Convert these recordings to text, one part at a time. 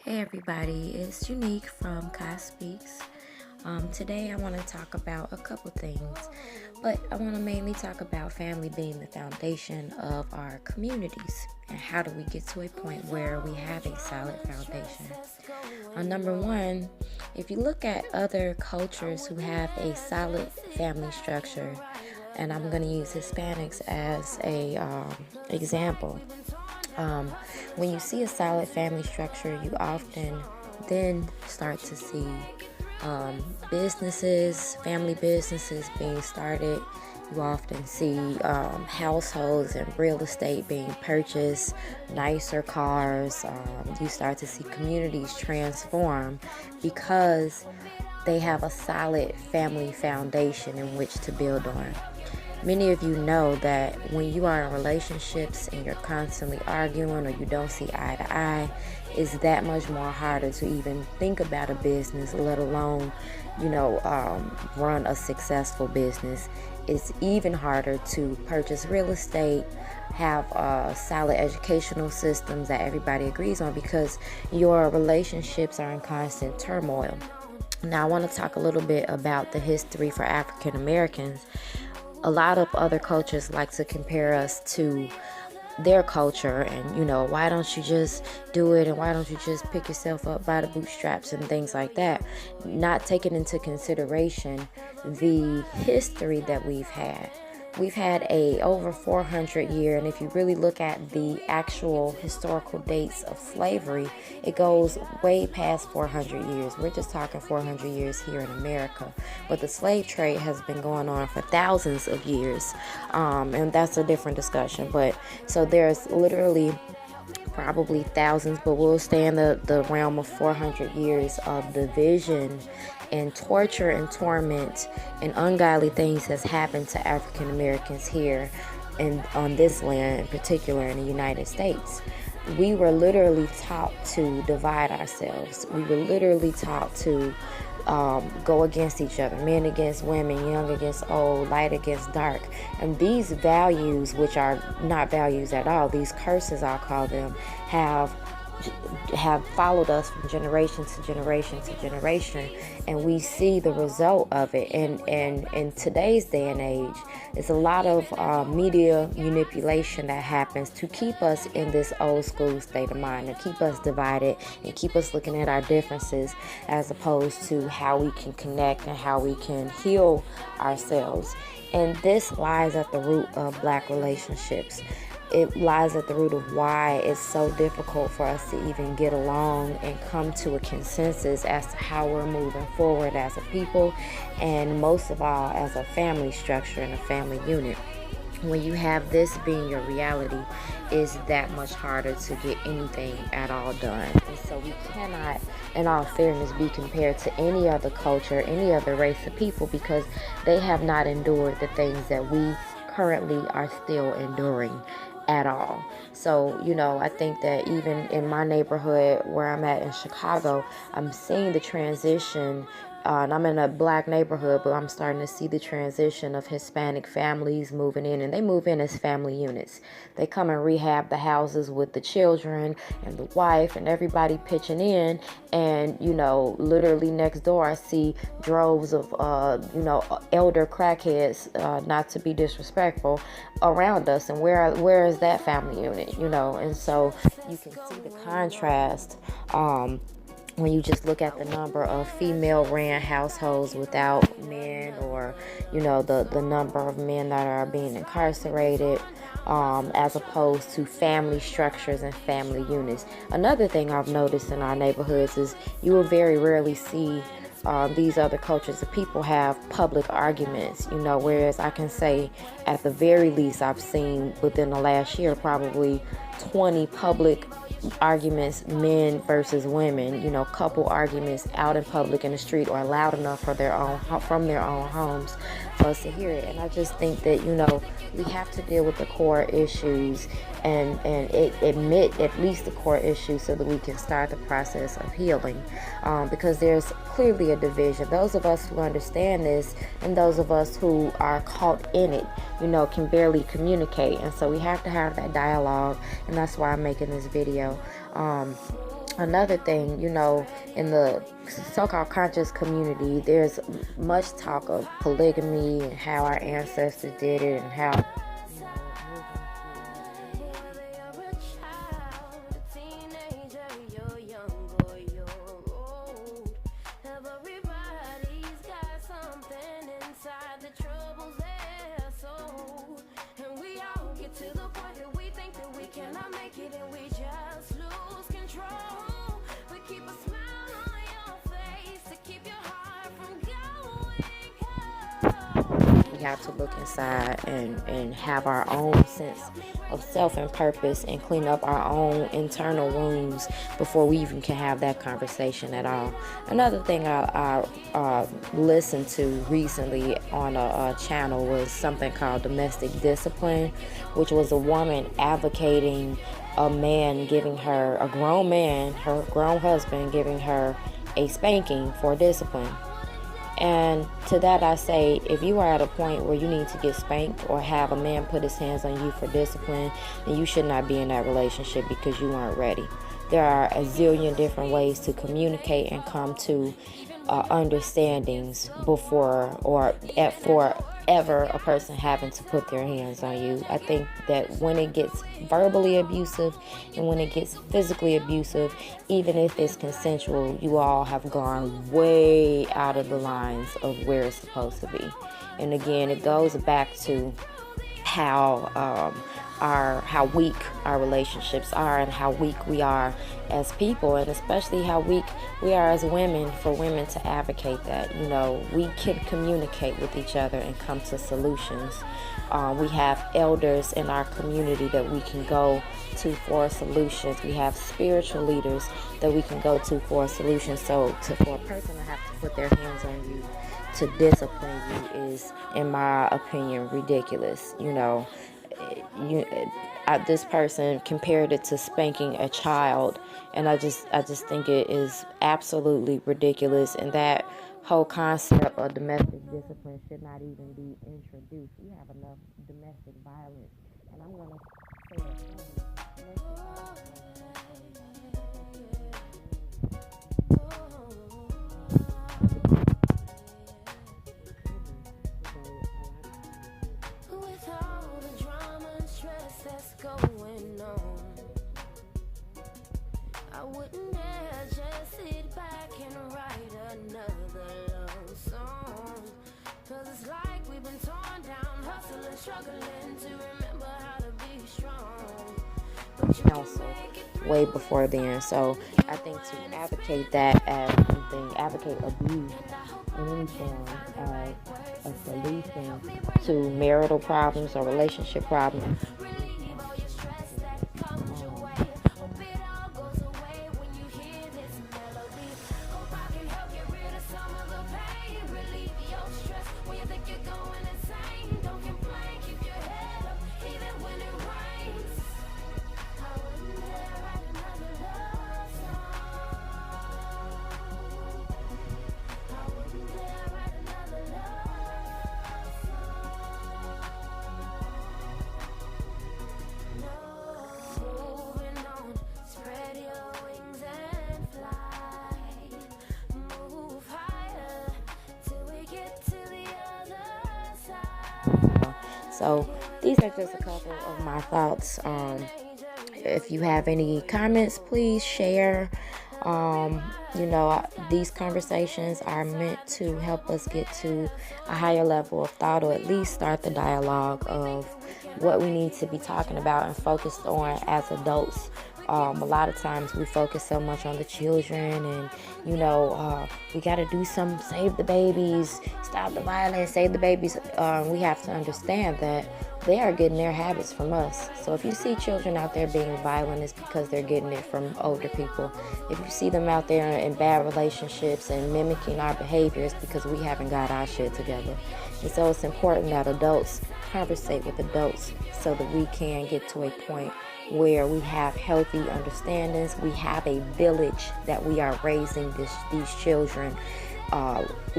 Hey everybody, it's Unique from Kai Speaks. Today I want to talk about a couple things, but I want to mainly talk about family being the foundation of our communities and how do we get to a point where we have a solid foundation. Number one, if you look at other cultures who have a solid family structure, and I'm going to use Hispanics as a example. When you see a solid family structure, you often then start to see family businesses being started. You often see households and real estate being purchased, nicer cars. You start to see communities transform because they have a solid family foundation in which to build on. Many of you know that when you are in relationships and you're constantly arguing or you don't see eye to eye, it's that much more harder to even think about a business, let alone, run a successful business. It's even harder to purchase real estate, have solid educational systems that everybody agrees on because your relationships are in constant turmoil. Now, I want to talk a little bit about the history for African Americans. A lot of other cultures like to compare us to their culture and, why don't you just do it and why don't you just pick yourself up by the bootstraps and things like that, not taking into consideration the history that we've had. We've had a over 400 year, and if you really look at the actual historical dates of slavery, it goes way past 400 years. We're just talking 400 years here in America. But the slave trade has been going on for thousands of years, and that's a different discussion. But so there's literally probably thousands, but we'll stay in the realm of 400 years of division and torture and torment and ungodly things has happened to African Americans here and on this land in particular in the United States. We were literally taught to divide ourselves. We were literally taught to go against each other, men against women, young against old, light against dark. And these values, which are not values at all, these curses I'll call them, have followed us from generation to generation to generation, and we see the result of it. And in today's day and age, it's a lot of media manipulation that happens to keep us in this old school state of mind, and keep us divided and keep us looking at our differences as opposed to how we can connect and how we can heal ourselves. And this lies at the root of Black relationships. It lies at the root of why it's so difficult for us to even get along and come to a consensus as to how we're moving forward as a people, and most of all as a family structure and a family unit. When you have this being your reality, it's that much harder to get anything at all done. And so we cannot, in all fairness, be compared to any other culture, any other race of people, because they have not endured the things that we currently are still enduring at all. So, I think that even in my neighborhood where I'm at in Chicago, I'm seeing the transition. And I'm in a Black neighborhood, but I'm starting to see the transition of Hispanic families moving in, and they move in as family units. They come and rehab the houses with the children and the wife and everybody pitching in. And, literally next door, I see droves of, elder crackheads, not to be disrespectful, around us. And where is that family unit, And so you can see the contrast, when you just look at the number of female-ran households without men, or, the number of men that are being incarcerated, as opposed to family structures and family units. Another thing I've noticed in our neighborhoods is you will very rarely see these other cultures of people have public arguments, whereas I can say at the very least I've seen within the last year probably 20 public arguments, men versus women, couple arguments out in public in the street or loud enough from their own homes for us to hear it. And I just think that, we have to deal with the core issues and admit at least the core issues so that we can start the process of healing, because there's clearly a division. Those of us who understand this and those of us who are caught in it, can barely communicate. And so we have to have that dialogue, and that's why I'm making this video. Another thing, in the so-called conscious community, there's much talk of polygamy and how our ancestors did it and how we have to look inside and have our own sense of self and purpose and clean up our own internal wounds before we even can have that conversation at all. Another thing I listened to recently on a channel was something called Domestic Discipline, which was a woman advocating a man giving her, a grown man, her grown husband giving her a spanking for discipline. And to that I say, if you are at a point where you need to get spanked or have a man put his hands on you for discipline, then you should not be in that relationship because you weren't ready. There are a zillion different ways to communicate and come to understandings before or for ever a person having to put their hands on you. I think that when it gets verbally abusive and when it gets physically abusive, even if it's consensual, you all have gone way out of the lines of where it's supposed to be. And again, it goes back to how weak our relationships are and how weak we are as people, and especially how weak we are as women, for women to advocate that, we can communicate with each other and come to solutions. We have elders in our community that we can go to for solutions. We have spiritual leaders that we can go to for solutions. So for a person to have to put their hands on you to discipline you is, in my opinion, ridiculous. This person compared it to spanking a child, and I just think it is absolutely ridiculous, and that whole concept of domestic discipline should not even be introduced. We have enough domestic violence, and I'm going to say going on, I wouldn't dare just sit back and write another love song, 'cause it's like we've been torn down, hustling, struggling to remember how to be strong, but you also way before then. So I think to advocate that as something, advocate abuse in any form as a solution to marital problems or relationship problems, So these are just a couple of my thoughts. If you have any comments, please share. These conversations are meant to help us get to a higher level of thought, or at least start the dialogue of what we need to be talking about and focused on as adults. A lot of times we focus so much on the children and, we got to do some, save the babies, stop the violence, save the babies. We have to understand that they are getting their habits from us. So if you see children out there being violent, it's because they're getting it from older people. If you see them out there in bad relationships and mimicking our behaviors, because we haven't got our shit together. And so it's important that adults conversate with adults so that we can get to a point where we have healthy understandings. We have a village that we are raising these children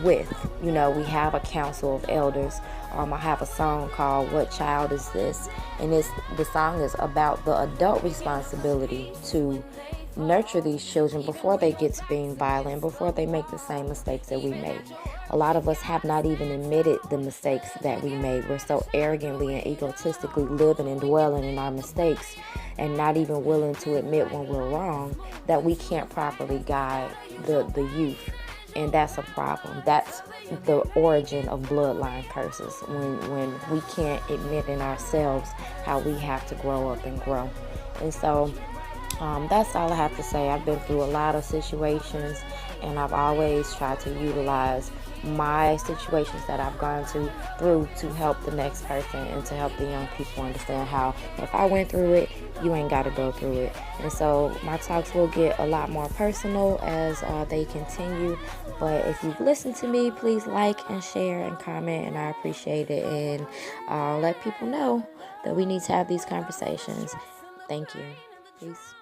with. We have a council of elders. I have a song called "What Child Is This?" and the song is about the adult responsibility to nurture these children before they get to being violent, before they make the same mistakes that we make. A lot of us have not even admitted the mistakes that we made. We're so arrogantly and egotistically living and dwelling in our mistakes and not even willing to admit when we're wrong that we can't properly guide the youth. And that's a problem. That's the origin of bloodline curses, when we can't admit in ourselves how we have to grow up and grow. And so that's all I have to say. I've been through a lot of situations, and I've always tried to utilize my situations that I've gone through to help the next person and to help the young people understand how if I went through it, you ain't got to go through it. And so my talks will get a lot more personal as they continue. But if you've listened to me, please like and share and comment, and I appreciate it. And let people know that we need to have these conversations. Thank you. Peace.